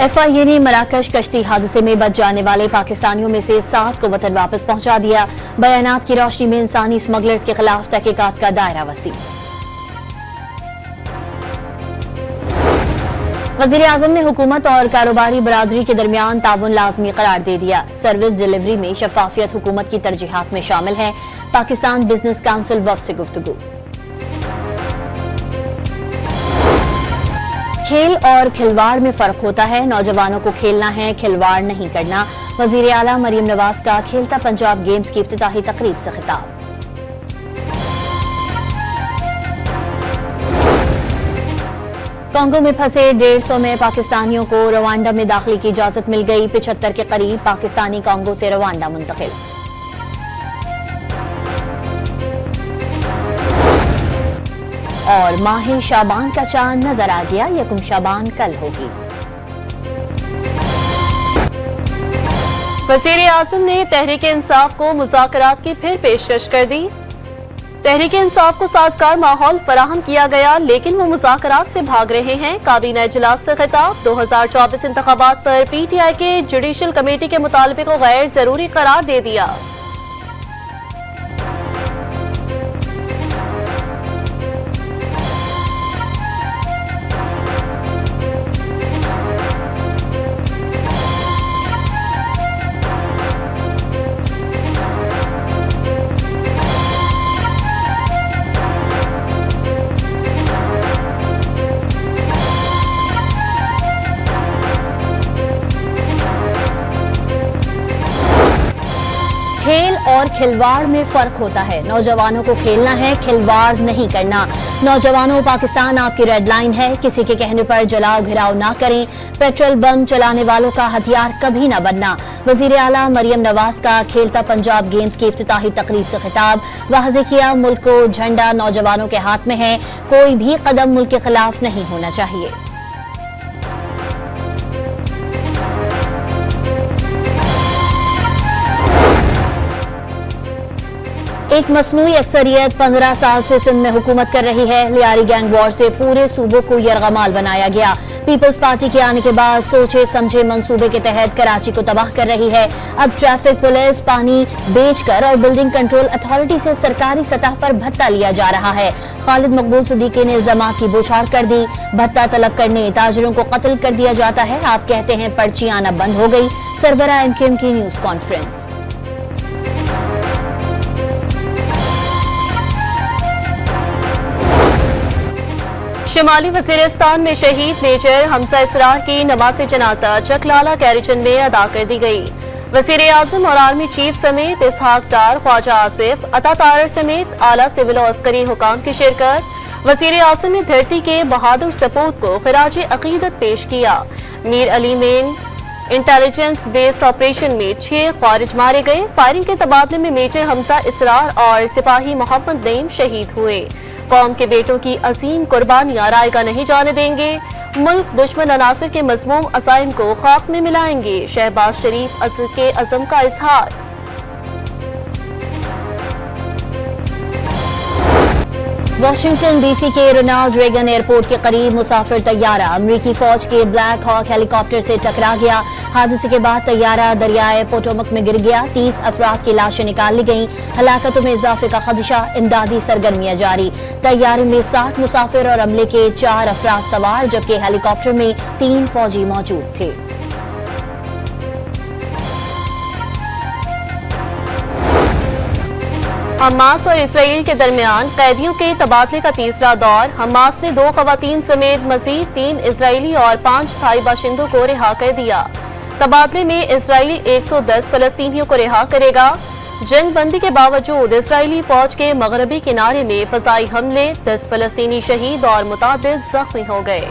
FIA ने मराकश कश्ती हादसे में बच जाने वाले पाकिस्तानियों में से 7 को वतन वापस पहुंचा दिया। बयानात की रोशनी में इंसानी स्मगलर्स के खिलाफ तहकीकात का दायरा वसी। वज़ीर-ए-आज़म ने हुकूमत और कारोबारी बरादरी के दरमियान ताउन लाजमी करार दे दिया। सर्विस डिलीवरी में शफाफियत हुकूमत की तरजीहात में शामिल है। पाकिस्तान बिजनेस काउंसिल वफ़द से गुफ्तगू। खेल और खिलवाड़ में फर्क होता है, नौजवानों को खेलना है, खिलवाड़ नहीं करना। वज़ीर आला मरियम नवाज का खेलता पंजाब गेम्स की इफ्तिताही तकरीब से खिताब। कांगो में फंसे 150 में पाकिस्तानियों को रवांडा में दाखिले की इजाजत मिल गई। 75 के करीब पाकिस्तानी कांगो से रवांडा मुंतकिल। और माह शाबान का चांद नजर आ गया। यकुम शाबान कल होगी। वज़ीर-ए-आज़म ने तहरीक-ए-इंसाफ को मुज़ाकरात की फिर पेशकश कर दी। तहरीक-ए-इंसाफ को साजगार माहौल फराहम किया गया, लेकिन वो मुज़ाकरात से भाग रहे हैं। काबीना इजलास से खिताब। 2024 इंतखाबात पर PTI के जुडिशल कमेटी के मुतालबे को गैर जरूरी करार दे दिया। खेल और खिलवाड़ में फर्क होता है, नौजवानों को खेलना है, खिलवाड़ नहीं करना। नौजवानों, पाकिस्तान आपकी रेड लाइन है, किसी के कहने पर जलाओ घिराव ना करें। पेट्रोल बम चलाने वालों का हथियार कभी ना बनना। वज़ीर आला मरियम नवाज का खेलता पंजाब गेम्स की इफ्तिताही तकरीब से खिताब। वाज़ेह किया, मुल्क को झंडा नौजवानों के हाथ में है, कोई भी कदम मुल्क के खिलाफ नहीं होना चाहिए। एक मसनूई अक्सरियत 15 साल से सिंध में हुकूमत कर रही है। लियारी गैंग वॉर से पूरे सूबों को यरगमाल बनाया गया। पीपल्स पार्टी के आने के बाद सोचे समझे मंसूबे के तहत कराची को तबाह कर रही है। अब ट्रैफिक पुलिस, पानी बेचकर और बिल्डिंग कंट्रोल अथॉरिटी से सरकारी सतह पर भत्ता लिया जा रहा है। खालिद मकबूल सिद्दीकी ने जमा की बौछार कर दी। भत्ता तलब करने ताजिरों को कत्ल कर दिया जाता है। आप कहते हैं पर्ची आना बंद हो गई। सरबराह MQM की न्यूज कॉन्फ्रेंस। शिमाली वज़ीरिस्तान में शहीद मेजर हमजा इसरार की नमाज़े जनाजा चकलाला गैरिजन में अदा कर दी गई। वज़ीर-ए-आज़म और आर्मी चीफ समेत इसहाक डार, ख्वाजा आसिफ, अता तारर समेत आला सिविल और अस्करी हुकाम की शिरकत। वज़ीर-ए-आज़म ने धरती के बहादुर सपूत को खिराज अकीदत पेश किया। मीर अली में इंटेलिजेंस बेस्ड ऑपरेशन में 6 ख्वारिज मारे गए। फायरिंग के तबादले में मेजर हमजा इसरार और सिपाही मोहम्मद नईम शहीद हुए। कौम के बेटों की अजीम कुर्बानियां रायगा नहीं जाने देंगे। मुल्क दुश्मन अनासर के मज़मूम असाइम को खाक में मिलाएंगे। शहबाज शरीफ के अज़म का इजहार। वाशिंगटन DC के रोनाल्ड रेगन एयरपोर्ट के करीब मुसाफिर तैयारा अमरीकी फौज के ब्लैक हॉक हेलीकॉप्टर से टकरा गया। हादसे के बाद तैयारा दरियाए पोटोमक में गिर गया। 30 अफराद की लाशें निकाल ली गईं। हलाकतों में इजाफे का खदशा, इमदादी सरगर्मियां जारी। तैयारे में 60 मुसाफिर और अमले के 4 अफराद सवार, जबकि हेलीकॉप्टर में 3 फौजी मौजूद थे। हमास और इसराइल के दरमियान कैदियों के तबादले का तीसरा दौर। हमास ने 2 खवातीन समेत मजीद 3 इजरायली और 5 थाई बाशिंदों को रिहा कर दिया। तबादले में इसराइल 110 फलस्तीनियों को रिहा करेगा। जंग बंदी के बावजूद इसराइली फौज के मगरबी किनारे में फजाई हमले, 10 फलस्तीनी शहीद और मुतादिद जख्मी हो गए।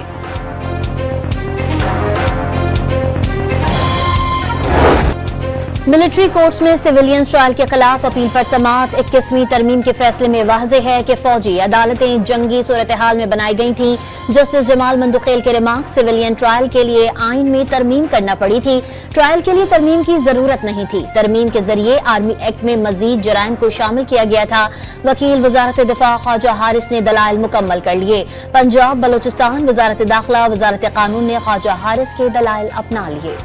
मिलिट्री कोर्ट्स में सिविलियंस ट्रायल के खिलाफ अपील पर समाअत। 21वीं तरमीम के फैसले में वाज़ेह है कि फौजी अदालतें जंगी सूरत हाल में बनाई गई थी। जस्टिस जमाल मंदुखेल के रिमार्क, सिविलियन ट्रायल के लिए आइन में तरमीम करना पड़ी थी। ट्रायल के लिए तरमीम की जरूरत नहीं थी। तरमीम के जरिए आर्मी एक्ट में मजीद जराइम को शामिल किया गया था। वकील वजारत दिफा ख्वाजा हारिस ने दलाइल मुकम्मल कर लिए। पंजाब, बलोचिस्तान, वजारत दाखिला, वजारत कानून ने ख्वाजा हारिस के दलाइल अपना लिए।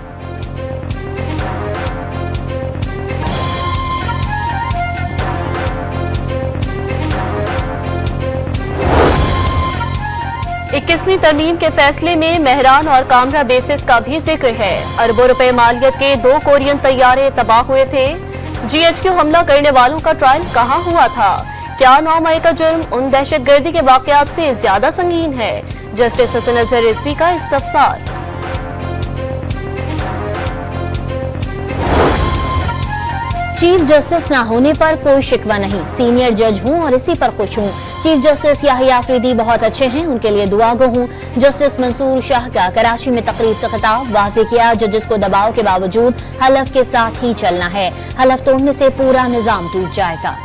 इक्कीसवीं तरमीम के फैसले में मेहरान और कामरा बेसिस का भी जिक्र है। अरबों रुपए मालियत के 2 कोरियन तैयारे तबाह हुए थे। GHQ हमला करने वालों का ट्रायल कहां हुआ था? क्या 9 मई का जुर्म उन दहशतगर्दी के वाकयात से ज्यादा संगीन है? जस्टिस हसन अजहर रिजवी का इस्तफसार। चीफ जस्टिस न होने पर कोई शिकवा नहीं, सीनियर जज हूं और इसी पर खुश हूं। चीफ जस्टिस याहिया अफरीदी बहुत अच्छे हैं, उनके लिए दुआ गो हूं। जस्टिस मंसूर शाह का कराची में तकरीब से खिताब, वाज़ेह किया जजेस को दबाव के बावजूद हलफ के साथ ही चलना है। हलफ तोड़ने से पूरा निजाम टूट जाएगा।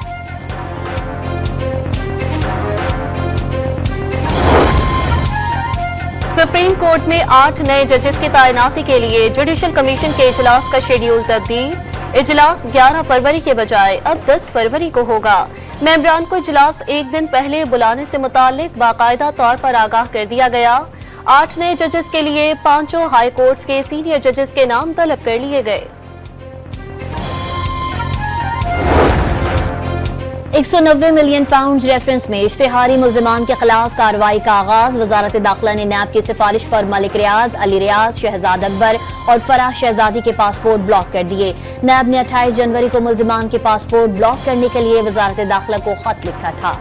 सुप्रीम कोर्ट में 8 नए जजेस की तैनाती के लिए जुडिशल कमीशन के इजलास का शेड्यूल तब्दील। इजलास 11 फरवरी के बजाय अब 10 फरवरी को होगा। मेंबरान को इजलास एक दिन पहले बुलाने से मुताल्लिक बाकायदा तौर पर आगाह कर दिया गया। 8 नए जजेस के लिए 5 हाई कोर्ट्स के सीनियर जजेस के नाम तलब कर लिए गए। 190 मिलियन पाउंड रेफरेंस में इश्तिहारी मुल्जिमान के खिलाफ कार्रवाई का आगाज। वजारत दाखिला ने नैब की सिफारिश पर मलिक रियाज, अली रियाज, शहजाद अकबर और फराह शहजादी के पासपोर्ट ब्लॉक कर दिए। नैब ने 28 जनवरी को मुल्जिमान के पासपोर्ट ब्लॉक करने के लिए वजारत दाखिला को खत लिखा था।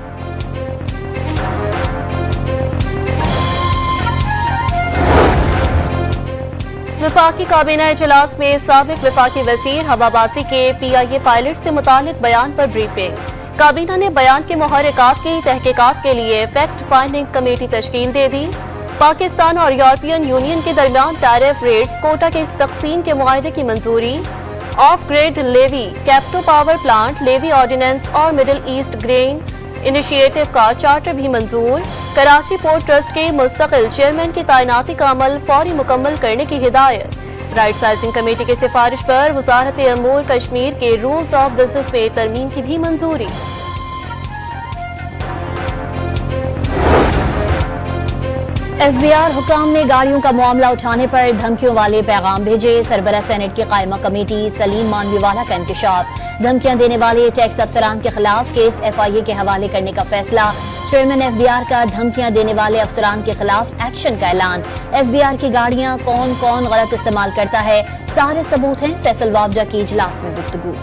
वफाकी काबीना इजलास में साबिक वफाकी वजीर हवाबाजी के PIA पायलट से मुतालिक बयान पर ब्रीफिंग। काबीना ने बयान के मुहर्रिकात की तहकीकात के लिए फैक्ट फाइंडिंग कमेटी तश्कील दे दी। पाकिस्तान और यूरोपियन यूनियन के दरमियान टैरिफ रेट्स कोटा के तकसीम के मुआहदे की मंजूरी। Off grid levy, captive power plant levy ordinance और मिडिल ईस्ट ग्रेन इनिशिएटिव का चार्टर भी मंजूर। कराची पोर्ट ट्रस्ट के मुस्तकिल चेयरमैन की तैनाती का अमल फौरी मुकम्मल करने की हिदायत। राइट साइजिंग कमेटी की सिफारिश पर वजारत अमूर कश्मीर के रूल्स ऑफ बिजनेस में तरमीम की भी मंजूरी। FBI हुकाम ने गाड़ियों का मामला उठाने पर धमकियों वाले पैगाम भेजे। सरबराह सेनेट की कायमा कमेटी सलीम मानवीवाला का इंकशाफ। धमकियां देने वाले टैक्स अफसरान के खिलाफ केस FIA के हवाले करने का फैसला। चेयरमैन FBI का धमकियां देने वाले अफसरान के खिलाफ एक्शन का ऐलान। FBI की गाड़ियां कौन कौन गलत इस्तेमाल करता है, सारे सबूत हैं। फैसल वाबजा की इजलास में गुफ्तगू।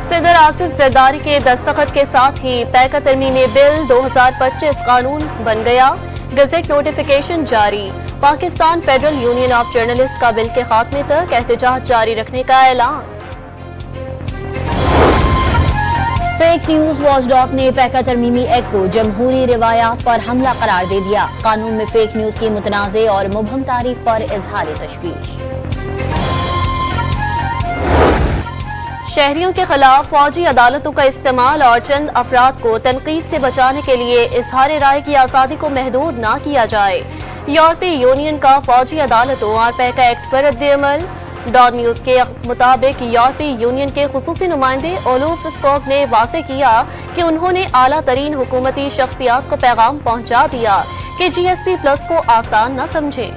सदर आसिफ जरदारी के दस्तखत के साथ ही पैका तरमीमी बिल 2025 कानून बन गया। गजेट नोटिफिकेशन जारी। Pakistan federal union of journalist का बिल के खात्मे तक एहतजाज जारी रखने का ऐलान। फेक न्यूज वॉचडॉग ने पैका तरमीमी एक्ट को जमहूरी रिवायात पर हमला करार दे दिया। कानून में फेक न्यूज की मुतनाज़े और मुबहम तारीफ पर इजहार तशवीश। शहरियों के खिलाफ फौजी अदालतों का इस्तेमाल और चंद अफराद को तनकीद से बचाने के लिए इजहार राय की आज़ादी को महदूद न किया जाए। यूरोपीय यूनियन का फौजी अदालतों और पैका एक्ट पर रद्द-ए-अमल। डॉन न्यूज के मुताबिक यूरोपीय यूनियन के खुसूसी नुमाइंदे ओलूफ स्कॉक ने वाज़ेह किया कि उन्होंने आला तरीन हुकूमती शख्सियात को पैगाम पहुंचा दिया कि GSP+ को आसान न समझे।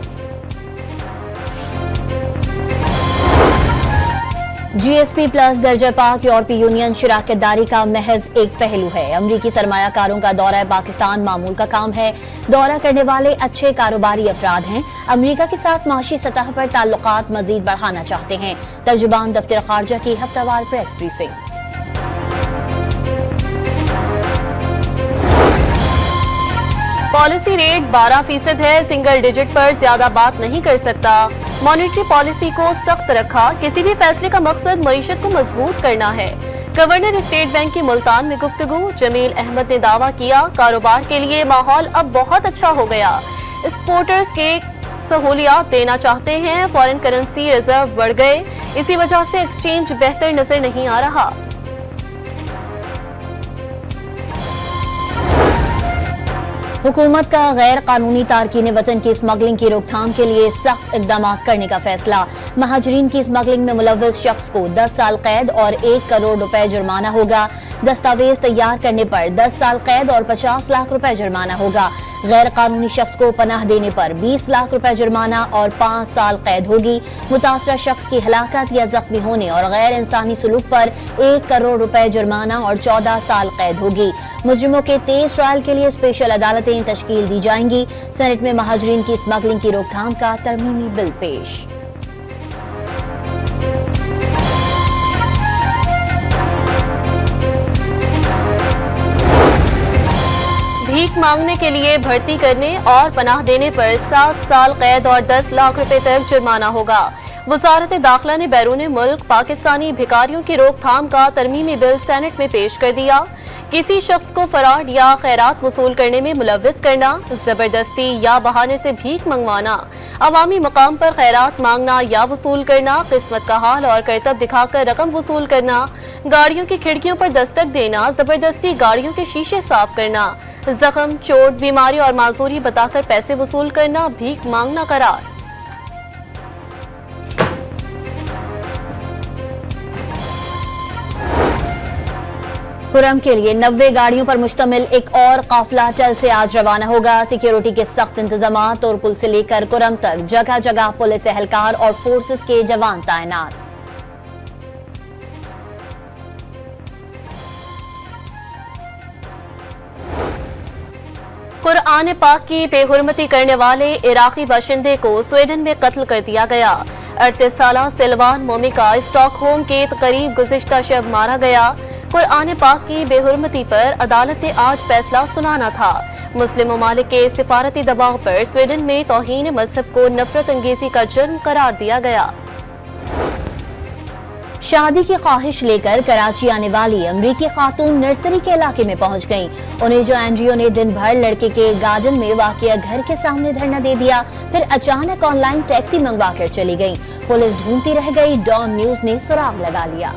GSP+ दर्जा पाक यूरोपीय यूनियन शराकतदारी का महज एक पहलू है। अमरीकी सरमायाकारों का दौरा पाकिस्तान मामूल का काम है। दौरा करने वाले अच्छे कारोबारी अफराद हैं। अमरीका के साथ माशी सतह पर ताल्लुकात मजीद बढ़ाना चाहते हैं। तर्जुबान दफ्तर खारजा की हफ्तावार प्रेस ब्रीफिंग। पॉलिसी रेट 12% है, सिंगल डिजिट पर ज्यादा बात नहीं कर सकता। मॉनेटरी पॉलिसी को सख्त रखा, किसी भी फैसले का मकसद मईशत को मजबूत करना है। गवर्नर स्टेट बैंक की मुल्तान में गुफ्तगू। जमील अहमद ने दावा किया, कारोबार के लिए माहौल अब बहुत अच्छा हो गया। एक्सपोर्टर्स के सहूलियात देना चाहते हैं। फॉरेन करेंसी रिजर्व बढ़ गए, इसी वजह से एक्सचेंज बेहतर नजर नहीं आ रहा। हुकूमत का गैर कानूनी तारकीन वतन की स्मगलिंग की रोकथाम के लिए सख्त इकदाम करने का फैसला। महाजरीन की स्मगलिंग में मुलव्वस शख्स को 10 साल कैद और 1 करोड़ रुपए जुर्माना होगा। दस्तावेज तैयार करने पर 10 साल कैद और 50 लाख रुपए जुर्माना होगा। गैर कानूनी शख्स को पनाह देने पर 20 लाख रुपए जुर्माना और 5 साल कैद होगी। मुतासरा शख्स की हलाकत या जख्मी होने और गैर इंसानी सलूक पर 1 करोड़ रुपए जुर्माना और 14 साल कैद होगी। मुजरिमों के तेज ट्रायल के लिए स्पेशल अदालतें तश्कील दी जाएंगी। सेनेट में महाजरीन की स्मगलिंग की रोकथाम का तरमीमी बिल पेश। भीख मांगने के लिए भर्ती करने और पनाह देने पर 7 साल कैद और 10 लाख रुपए तक जुर्माना होगा। वजारत दाखिला ने बैरून मुल्क पाकिस्तानी भिखारियों की रोकथाम का तरमीमी बिल सेनेट में पेश कर दिया। किसी शख्स को फराड या खैरात वसूल करने में मुलव्विस करना, जबरदस्ती या बहाने से भीख मंगवाना, अवामी मकाम पर खैरात मांगना या वसूल करना, किस्मत का हाल और करतब दिखाकर रकम वसूल करना, गाड़ियों की खिड़कियों पर दस्तक देना, जबरदस्ती गाड़ियों के शीशे साफ करना, जख्म, चोट, बीमारी और माजूरी बताकर पैसे वसूल करना, भीख मांगना करार। कुरम के लिए 90 गाड़ियों पर मुश्तमिल एक और काफिला चल से आज रवाना होगा। सिक्योरिटी के सख्त इंतजामात और पुल से लेकर कुरम तक जगह जगह पुलिस एहलकार और फोर्सेस के जवान तैनात। कुरआन पाक की बेहुरमती करने वाले इराकी बाशिंदे को स्वीडन में कत्ल कर दिया गया। 38 साला सिल्वान मोमी का स्टॉकहोम के करीब गुज़िश्ता शब मारा गया। कुरआन पाक की बेहुरमती पर अदालत ने आज फैसला सुनाना था। मुस्लिम ममालिक के सिफारती दबाव पर स्वीडन में तौहीन मजहब को नफरत अंगेजी का जुर्म करार दिया गया। शादी की ख्वाहिश लेकर कराची आने वाली अमरीकी खातून नर्सरी के इलाके में पहुंच गईं। उन्हें जो एनजीओ ने दिन भर लड़के के गार्डन में वाक़िया घर के सामने धरना दे दिया, फिर अचानक ऑनलाइन टैक्सी मंगवा कर चली गईं। पुलिस ढूंढती रह गई, डॉन न्यूज ने सुराग लगा लिया।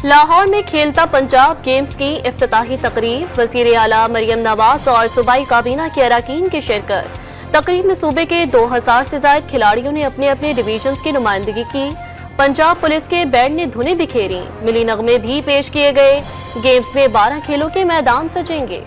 लाहौर में खेलता पंजाब गेम्स की इफ्तिताही तकरीब, वज़ीर आला मरियम नवाज और सूबाई काबीना के अरकान की शिरकत। तकरीब में सूबे के 2000 से ज्यादा खिलाड़ियों ने अपने अपने डिवीजन्स की नुमाइंदगी की। पंजाब पुलिस के बैंड ने धुनें बिखेरी, मिली नगमे भी पेश किए गए। गेम्स में 12 खेलों के मैदान सजेंगे।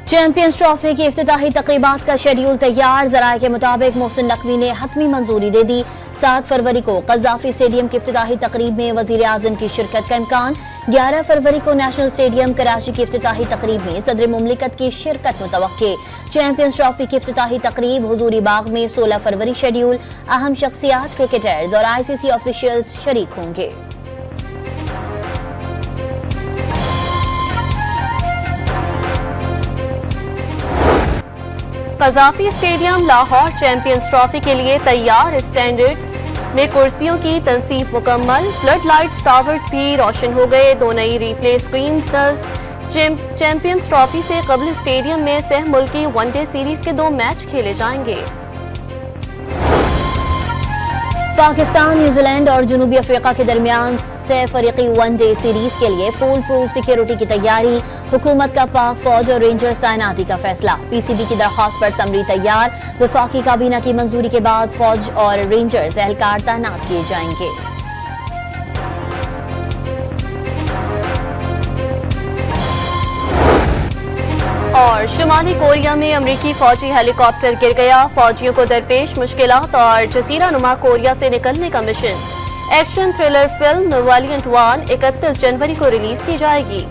चैंपियंस ट्रॉफी की इफ्तिताही तकरीबात का शेड्यूल तैयार। जराये के मुताबिक मोहसिन नकवी ने हतमी मंजूरी दे दी। 7 फरवरी को कज़ाफी स्टेडियम की इफ्तिताही तकरीब में वज़ीर आज़म की शिरकत का इम्कान। 11 फरवरी को नेशनल स्टेडियम कराची की इफ्तिताही तकरीब में सदर मुमलिकत की शिरकत मुतवक्के। चैंपियंस ट्रॉफी की इफ्तिताही तकरीब हुजूरी बाग में 16 फरवरी शेड्यूल। अहम शख्सियात, क्रिकेटर्स और ICC ऑफिशियल्स शरीक होंगे। Gaddafi stadium Lahore champions trophy के लिए तैयार। स्टैंडर्ड्स में कुर्सियों की तनसीब मुकम्मल। फ्लड लाइट्स टावर्स भी रोशन हो गए। 2 नई रिप्ले स्क्रीन चैंपियंस ट्रॉफी से कबल स्टेडियम में सह मुल्की वनडे सीरीज के 2 मैच खेले जाएंगे। पाकिस्तान, न्यूजीलैंड और जनूबी अफ्रीका के दरमियान सह फरीकी वनडे सीरीज के लिए फुल प्रूफ सिक्योरिटी की तैयारी। हुकूमत का पाक फौज और रेंजर्स तैनाती का फैसला। PCB की दरख्वास्त पर समरी तैयार। वफाकी काबीना की मंजूरी के बाद फौज और रेंजर्स एहलकार तैनात किए जाएंगे। और शुमाली कोरिया में अमरीकी फौजी हेलीकॉप्टर गिर गया। फौजियों को दरपेश मुश्किलात और जजीरा नुमा कोरिया से निकलने का mission. Action thriller film Valiant 1 31 जनवरी को रिलीज की जाएगी।